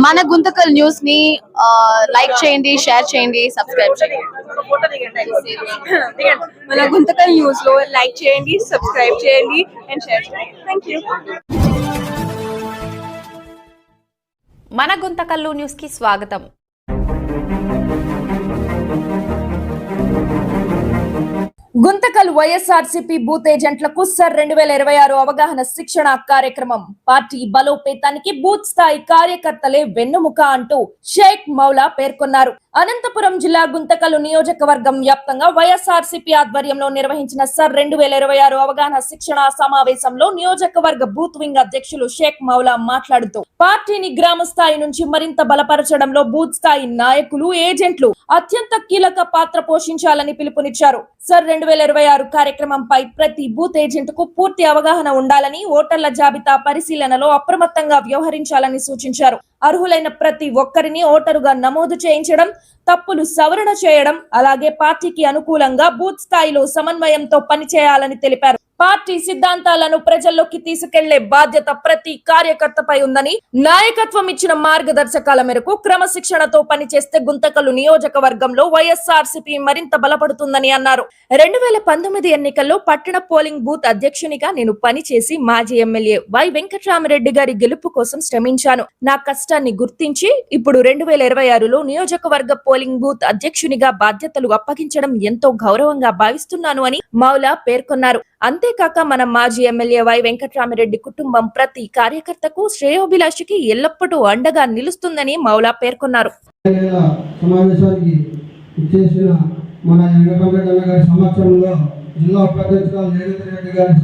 మన గుంతకల్ న్యూస్ ని లైక్ చేయండి, షేర్ చేయండి, సబ్స్క్రైబ్ చేయండి. మన గుంతకల్ న్యూస్ లో లైక్ చేయండి, సబ్స్క్రైబ్ చేయండి అండ్ షేర్ చేయండి. థాంక్యూ. మన గుంతకల్లు న్యూస్ కి స్వాగతం. గుంతకల్ వైఎస్ఆర్సీపీ బూత్ ఏజెంట్లకు సర్ 2026 అవగాహన శిక్షణ కార్యక్రమం. పార్టీ బలోపేతానికి బూత్ స్థాయి కార్యకర్తలే వెన్నుముక అంటూ షేక్ మౌలా పేర్కొన్నారు. అనంతపురం జిల్లా గుంతకల్ నియోజకవర్గం వ్యాప్తంగా వైఎస్ఆర్సీపీ ఆధ్వర్యంలో నిర్వహించిన సర్ 2026 అవగాహన శిక్షణ సమావేశంలో నియోజకవర్గ బూత్ వింగ్ అధ్యక్షులు షేక్ మౌలా మాట్లాడుతూ పార్టీని గ్రామ స్థాయి నుంచి మరింత బలపరచడంలో బూత్ స్థాయి నాయకులు, ఏజెంట్లు అత్యంత కీలక పాత్ర పోషించాలని పిలుపునిచ్చారు. సర్ 2026 కార్యక్రమంపై ప్రతి బూత్ ఏజెంట్ కు పూర్తి అవగాహన ఉండాలని, ఓటర్ల జాబితా పరిశీలనలో అప్రమత్తంగా వ్యవహరించాలని సూచించారు. అర్హులైన ప్రతి ఒక్కరిని ఓటరుగా నమోదు చేయించడం, తప్పులు సవరణ చేయడం, అలాగే పార్టీకి అనుకూలంగా బూత్ స్థాయిలో సమన్వయంతో పనిచేయాలని తెలిపారు. పార్టీ సిద్ధాంతాలను ప్రజల్లోకి తీసుకెళ్లే బాధ్యత ప్రతి కార్యకర్తపై ఉందని, నాయకత్వం ఇచ్చిన మార్గదర్శకాల మేరకు క్రమశిక్షణతో పనిచేస్తే గుంతకల్ నియోజకవర్గంలో వైఎస్ఆర్సీపీ మరింత బలపడుతుందని అన్నారు. 2019 ఎన్నికల్లో పట్టణ పోలింగ్ బూత్ అధ్యక్షునిగా నేను పనిచేసి మాజీ ఎమ్మెల్యే వై వెంకట్రామరెడ్డి గారి గెలుపు కోసం శ్రమించాను. నా కష్టాన్ని గుర్తించి ఇప్పుడు 2026లో నియోజకవర్గ పోలింగ్ బూత్ అధ్యక్షునిగా బాధ్యతలు అప్పగించడం ఎంతో గౌరవంగా భావిస్తున్నాను అని మౌలా పేర్కొన్నారు. అంతేకాక మన మాజీ ఎమ్మెల్యే వై వెంకట్రామరెడ్డి కుటుంబం ప్రతి కార్యకర్తకు శ్రేయోభిలాషికి ఎల్లప్పుడూ అండగా నిలుస్తుందని మౌలా పేర్కొన్నారు. సమావేశానికి ఇచ్చేసిన మన వెంకట్రామరెడ్డి గారి సమక్షంలో జిల్లా ఉపాధ్యక్షురాలు రేవంత్ రెడ్డి గారి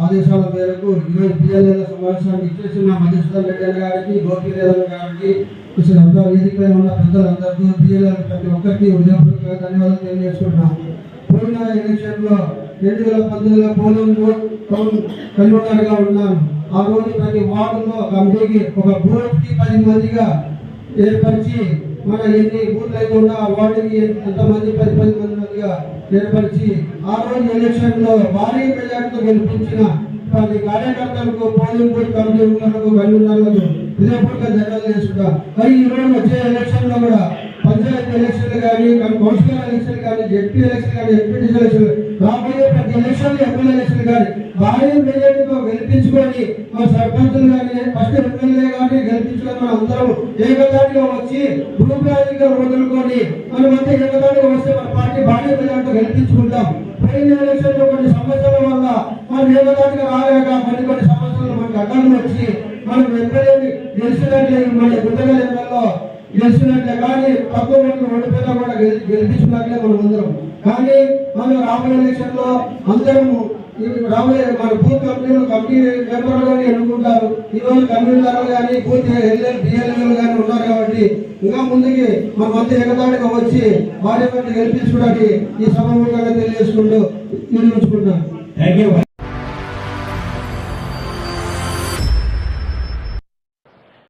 ఆదేశాల మేరకు ఈరోజు పిఎల్ఏల సమావేశానికి ఇచ్చేసిన మధుసూదన్ రెడ్డి గారికి, గోపిరేవన్ గారికి, వేదికపై ఉన్న పెద్దలందరికీ, పిఎల్ఏల ప్రతి ఒక్కరికి హృదయపూర్వక ధన్యవాదాలు తెలియజేసుకుంటున్నాం. పోయిన ఎలక్షన్లో 2019లో పోలింగ్ కన్వీనర్ గా ఉన్నాను. ఆ రోజు ప్రతి వార్డులో కమిటీకి ఒక బూత్ కి 10 మందిగా ఏర్పరిచి, మన ఎన్ని బూత్లు అయితే ఉన్నా ఆ వార్డుకి ఎంతమంది 10 మందిగా ఏర్పరిచి ఆ రోజు ఎలక్షన్ లో భారీ మెజార్టీతో గెలిపించిన ప్రతి కార్యకర్తలకు, పోలింగ్ బూత్ కమిటీ కన్వీనర్లకు హృదయపూర్వక ధన్యవాదాలు చేసుకుంటాం. మరి ఈ రోజు వచ్చే ఎలక్షన్ లో కూడా పంచాయతీ ఎలక్షన్లు కానీ, కౌన్సిలర్ ఎలక్షన్ కానీ, జెడ్పీ ఎలక్షన్ కానీ, ఎంపీటీసీ ఎలక్షన్, రాబోయే ప్రతి ఎలక్షన్ ఎమ్మెల్యే ఎలక్షన్ కానీ భారీ మెజార్టీతో గెలిపించుకొని మా సర్పంచులు కానీ, ఫస్ట్ ఎమ్మెల్యే కానీ గెలిపించుకొని మనం అందరం ఏకతాటిగా వచ్చి గ్రూప్ రాజకీయాలు వదులుకొని మనమంతా ఏకతాటిగా వస్తే మన పార్టీ భారీ మెజార్టీతో గెలిపించుకుంటాం. పోయిన ఎలక్షన్ లో కొన్ని సమస్యల వల్ల మనం ఏకతాటిగా రాలేక కొన్ని సమస్యలు మనకు అడ్డంకులు వచ్చి మనం ఎమ్మెల్యేని గెలిచినట్లే, మన గుంతకల్ ఎమ్మెల్యేలో గెలిచినట్లే, కానీ తక్కువ మంది ఓడిపోయినా కూడా గెలిపించినట్లే మనం అందరం. కానీ మనం రాబోయే ఎలక్షన్ లో అందరం రాబోయే మన బూత్ కమిటీ మెంబర్లు ఎన్నుకుంటారు. ఈ రోజు కన్వీనర్లు కానీ, బూత్ బిఎల్ఏలు కానీ ఉన్నారు. కాబట్టి ఇంకా ముందుకి మన మధ్య ఏకతాటిగా వచ్చి భార్య గెలిపించుకోవడానికి ఈ సభ తెలియజేసుకుంటూ నిర్మించుకుంటాను.